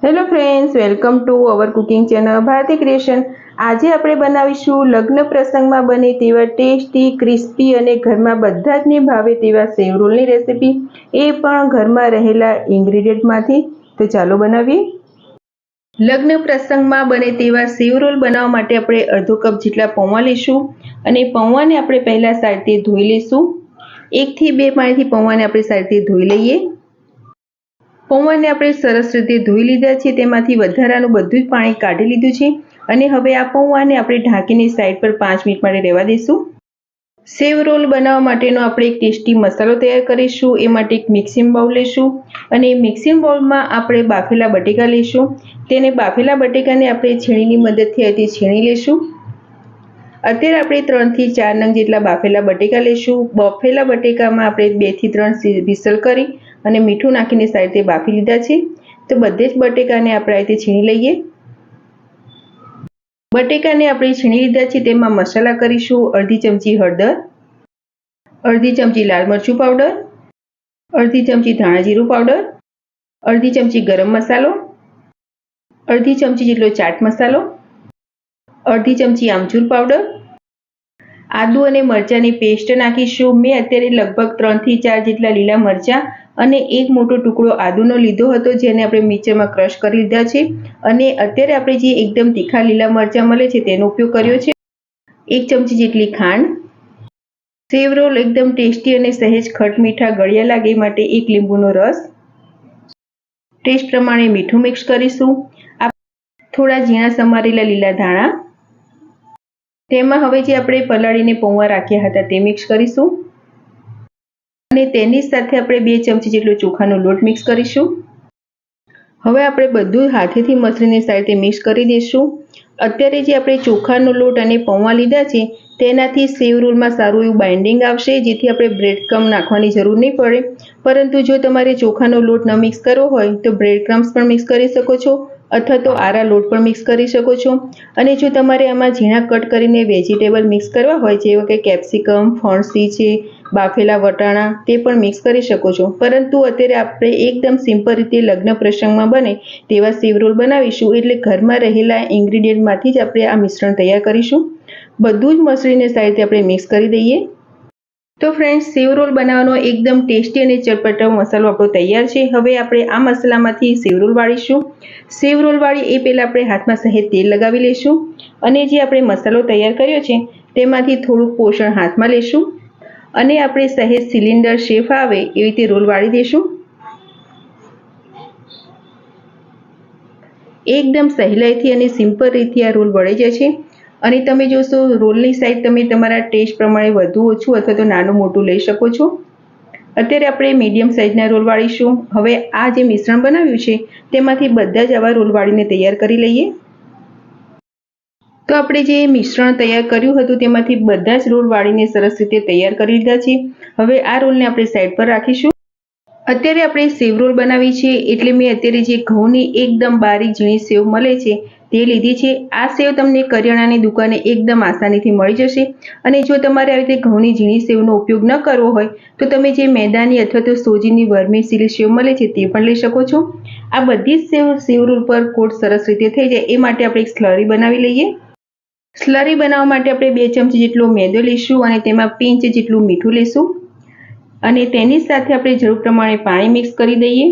Hello friends, welcome to our cooking channel Bharti creation. આજે આપણે બનાવીશું લગ્ન પ્રસંગમાં બને તેવા ટેસ્ટી, ક્રિસ્પી અને ઘરમાં બધા જ ને ભાવે તેવા સેવ રોલની રેસીપી, એ પણ ઘરમાં રહેલા ઇન્ગ્રેડિયન્ટમાંથી। તો ચાલો બનાવીએ। લગ્ન પ્રસંગમાં બને તેવા સેવ રોલ બનાવવા માટે આપણે અડધો કપ જેટલા પૌવા લઈશું અને પૌવાને આપણે પહેલા સાઈડથી ધોઈ લઈશું। 1 થી 2 પાણીથી પૌવાને આપણે સાઈડથી ધોઈ લઈએ। પૌવાને આપણે સરસ રીતે ધોઈ લીધા છે, તેમાંથી વધારાનું બધું જ પાણી કાઢી લીધું છે અને હવે આ પૌવાને આપણે ઢાંકીને સાઈડ પર 5 મિનિટ માટે રહેવા દઈશું। સેવ રોલ બનાવવા માટેનો આપણે એક ટેસ્ટી મસાલો તૈયાર કરીશું। એ માટે એક મિક્સિંગ બાઉલ લઈશું અને મિક્સિંગ બાઉલમાં આપણે બાફેલા બટેકા લઈશું। તેને બાફેલા બટેકાને આપણે છીણીની મદદથી અહીંથી છીણી લઈશું। અત્યારે આપણે 3 થી 4 નંગ જેટલા બાફેલા બટેકા લઈશું। બાફેલા બટેકામાં આપણે 2 થી 3 વિસલ કરી અને મીઠું નાખીને સાઈડથી બાફી લીધા છે। તો બધે જ બટેકાને આપણે અહીંથી છીણી લઈએ। બટેકાને આપણે છીણી લીધા છે, તેમાં મસાલા કરીશું। અડધી ચમચી હળદર, અડધી ચમચી લાલ મરચું પાવડર, અડધી ચમચી ધાણા જીરું પાવડર, અડધી ચમચી ગરમ મસાલો, અડધી ચમચી જેટલો ચાટ મસાલો, અડધી ચમચી આમચૂર પાવડર, આદુ અને મરચાંની પેસ્ટ નાખીશું। મેં અત્યારે લગભગ 3 થી 4 જેટલા લીલા મરચાં અને એક મોટો ટુકડો આદુનો લીધો હતો, જેને આપણે મિક્સરમાં ક્રશ કરી લીધા છે અને અત્યારે આપણે જે એકદમ તીખા લીલા મરચાં મળે છે તેનો ઉપયોગ કર્યો છે। 1 ચમચી જેટલી ખાંડ। સેવ રોલ એકદમ ટેસ્ટી અને સહેજ ખટ મીઠા ગળ્યા લાગે માટે 1 લીંબુનો રસ। ટેસ્ટ પ્રમાણે મીઠું મિક્સ કરીશું। થોડા ઝીણા સમારેલા લીલા ધાણા, તેમાં હવે જે આપણે પલાળીને પૌવા રાખ્યા હતા તે મિક્સ કરીશું અને તેની સાથે આપણે 2 ચમચી જેટલો ચોખાનો લોટ મિક્સ કરીશું। હવે આપણે બધું હાથેથી મસળીને સાઈડે મિક્સ કરી દઈશું। અત્યારે જે આપણે ચોખાનો લોટ અને પૌવા લીધા છે તેનાથી સેવ રોલમાં સારું એવું બાઇન્ડિંગ આવશે, જેથી આપણે બ્રેડ ક્રમ્બ નાખવાની જરૂર નહીં પડે। પરંતુ જો તમારે ચોખાનો લોટ ન મિક્સ કરવો હોય તો બ્રેડ ક્રમ્બ્સ પણ મિક્સ કરી શકો છો અથવા તો આરા લોટ પણ મિક્સ કરી શકો છો। અને જો તમારે આમાં ઝીણા કટ કરીને વેજીટેબલ મિક્સ કરવા હોય, જેવા કે કેપ્સિકમ, ફણસી છે, બાફેલા વટાણા, તે પણ મિક્સ કરી શકો છો। પરંતુ અત્યારે આપણે એકદમ સિમ્પલ રીતે લગ્ન પ્રસંગમાં બને તેવા સેવ રોલ બનાવીશું, એટલે ઘરમાં રહેલા ઇન્ગ્રેડિયન્ટમાંથી જ આપણે આ મિશ્રણ તૈયાર કરીશું। બધું જ મસળીને સાઈડથી આપણે મિક્સ કરી દઈએ। તો ફ્રેન્ડ્સ, સેવ રોલ બનાવવાનો એકદમ ટેસ્ટી અને ચટપટો મસાલો આપણો તૈયાર છે। હવે આપણે આ મસાલામાંથી સેવ રોલ વાળીશું। સેવ રોલ વાળી એ પહેલાં આપણે હાથમાં સહેજ તેલ લગાવી લઈશું અને જે આપણે મસાલો તૈયાર કર્યો છે તેમાંથી થોડુંક પોષણ હાથમાં લઈશું અને આપણે સહેજ સિલિન્ડર શેપ આવે એવી રીતે રોલ વાળી દઈશું। એકદમ સહેલાઈથી અને સિમ્પલ રીતે આ રોલ વળી જાય છે અને તમે જોશો રોલની સાઈઝ તમે તમારા ટેસ્ટ પ્રમાણે વધુ ઓછું અથવા તો નાનું મોટું લઈ શકો છો। અત્યારે આપણે મીડિયમ સાઈઝના રોલ વાળીશું। હવે આ જે મિશ્રણ બનાવ્યું છે તેમાંથી બધા જ આવા રોલ વાળીને તૈયાર કરી લઈએ। તો આપણે જે મિશ્રણ તૈયાર કર્યું હતું તેમાંથી બધા જ રોલ વાળીને સરસ રીતે તૈયાર કરી લીધા છે। હવે આ રોલને આપણે સાઈડ પર રાખીશું। અત્યારે આપણે સેવ રોલ બનાવી છે, એટલે મેં અત્યારે જે ઘઉંની એકદમ બારીક ઝીણી સેવ મળે છે તે લીધી છે। આ સેવ તમને કરિયાણાની દુકાને એકદમ આસાનીથી મળી જશે અને જો તમારે આવી રીતે ઘઉંની ઝીણી સેવનો ઉપયોગ ન કરવો હોય તો તમે જે મેદાની અથવા તો સોજીની વર્મીસીલી સેવ મળે છે તે પણ લઈ શકો છો। આ બધી જ સેવ રોલ પર કોટ સરસ રીતે થઈ જાય એ માટે આપણે એક સ્લરી બનાવી લઈએ। સ્લરી બનાવવા માટે આપણે 2 ચમચી જેટલો મેદો લઈશું અને તેમાં પિંચ જેટલું મીઠું લઈશું અને તેની સાથે આપણે જરૂર પ્રમાણે પાણી મિક્સ કરી દઈએ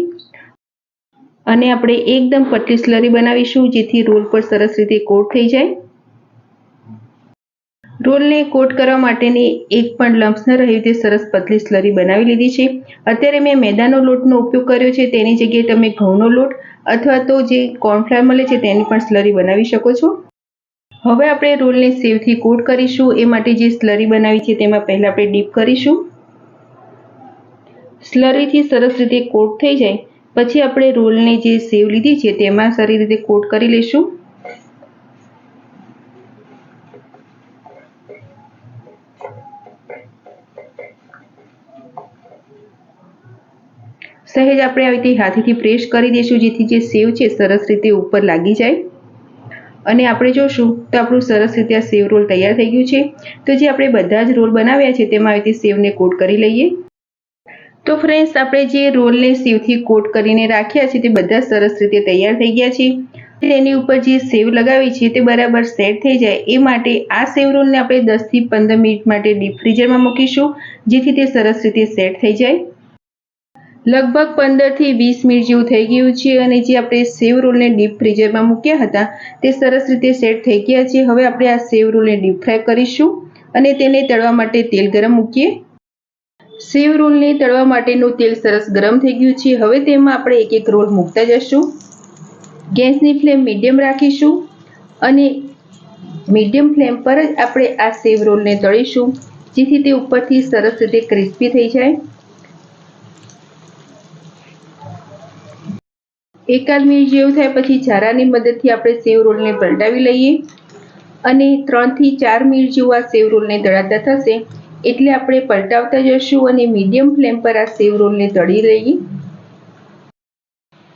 અને આપણે એકદમ પતલી સ્લરી બનાવીશું, જેથી રોલ પર સરસ રીતે કોટ થઈ જાય। રોલને કોટ કરવા માટેની એક પણ લમ્સ ન રહે તે સરસ પતલી સ્લરી બનાવી લીધી છે। અત્યારે મેં મેદાનો લોટનો ઉપયોગ કર્યો છે, તેની જગ્યાએ તમે ઘઉંનો લોટ અથવા તો જે કોર્નફ્લાવર મળે છે તેની પણ સ્લરી બનાવી શકો છો। હવે આપણે રોલને સેવથી કોટ કરીશું, એ માટે જે સ્લરી બનાવી છે તેમાં પહેલા આપણે ડીપ કરીશું। સ્લરીથી સરસ રીતે કોટ થઈ જાય પછી આપણે રોલને જે સેવ લીધી છે તેમાં સારી રીતે કોટ કરી લઈશું। સહેજ આપણે આવી રીતે હાથેથી પ્રેસ કરી દઈશું, જેથી જે સેવ છે સરસ રીતે ઉપર લાગી જાય અને આપણે જોશું તો આપણું સરસ રીતે આ સેવ રોલ તૈયાર થઈ ગયું છે। તો જે આપણે બધા જ રોલ બનાવ્યા છે તેમાં આવી રીતે સેવને કોટ કરી લઈએ। તો ફ્રેન્ડ્સ, આપણે જે રોલને સીવથી કોટ કરીને રાખ્યા છે તે બધા સરસ રીતે તૈયાર થઈ ગયા છે. તેની ઉપર જે સેવ લગાવી છે તે બરાબર સેટ થઈ જાય એ માટે આ સેવ રોલને આપણે 10 થી 15 મિનિટ માટે ડીપ ફ્રીઝરમાં મૂકીશું, જેથી તે સરસ રીતે સેટ થઈ જાય. લગભગ 15 થી 20 મિનિટ જેવું થઈ ગયું છે અને જે આપણે સેવ રોલને ડીપ ફ્રીઝરમાં મૂક્યા હતા તે સરસ રીતે સેટ થઈ ગયા છે. હવે આપણે આ સેવ રોલને ડીપ ફ્રાય કરીશું અને તેને તળવા માટે તેલ ગરમ મૂકીએ. સેવ રોલને તળવા માટેનું તેલ સરસ ગરમ થઈ ગયું છે. હવે તેમાં આપણે એક એક રોલ મૂકતા જશું. ગેસની ફ્લેમ મીડિયમ રાખીશું અને મીડિયમ ફ્લેમ પર જ આપણે આ સેવ રોલને તળીશું, જેથી તે ઉપરથી સરસ રીતે ક્રિસ્પી થઈ જાય. એકાદ મિનિટ જેવું થાય પછી ઝારાની મદદથી આપણે સેવ રોલને પલટાવી લઈએ અને 3 થી 4 મિનિટ જેવું આ સેવ રોલને તળાતા થશે એટલે આપણે પલટાવતા જશું અને મીડિયમ ફ્લેમ પર આ સેવ રોલને તળી લઈએ.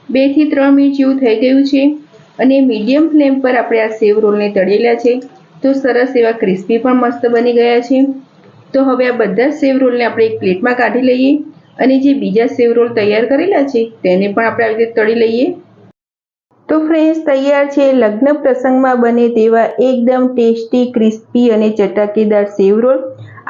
2 થી 3 મિનિટ જેવું થઈ ગયું છે અને મીડિયમ ફ્લેમ પર આપણે આ સેવ રોલને તળેલા છે તો સરસ એવા ક્રિસ્પી પણ મસ્ત બની ગયા છે. તો હવે આ બધા સેવ રોલને આપણે એક પ્લેટમાં કાઢી લઈએ અને જે બીજા સેવ રોલ તૈયાર કરેલા છે તેને પણ આપણે આવી રીતે તળી લઈએ. તો ફ્રેન્ડ્સ, તૈયાર છે લગ્ન પ્રસંગમાં બને તેવા એકદમ ટેસ્ટી, ક્રિસ્પી અને ચટાકેદાર સેવ રોલ.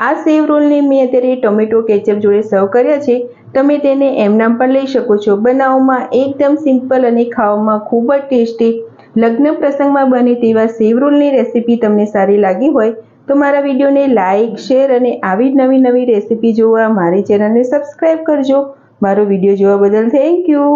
આ સેવ રોલને મેં અત્યારે ટોમેટો કેચઅપ જોડે સર્વ કર્યા છે. તમે તેને એમનામ પણ લઈ શકો છો. બનાવવામાં એકદમ સિમ્પલ અને ખાવામાં ખૂબ જ ટેસ્ટી લગ્ન પ્રસંગમાં બને તેવા સેવ રોલની રેસીપી તમને સારી લાગી હોય તો મારા વિડીયોને લાઇક, શેર અને આવી નવી નવી રેસીપી જોવા મારી ચેનલને સબસ્ક્રાઈબ કરજો. મારો વિડીયો જોવા બદલ થેન્ક યુ.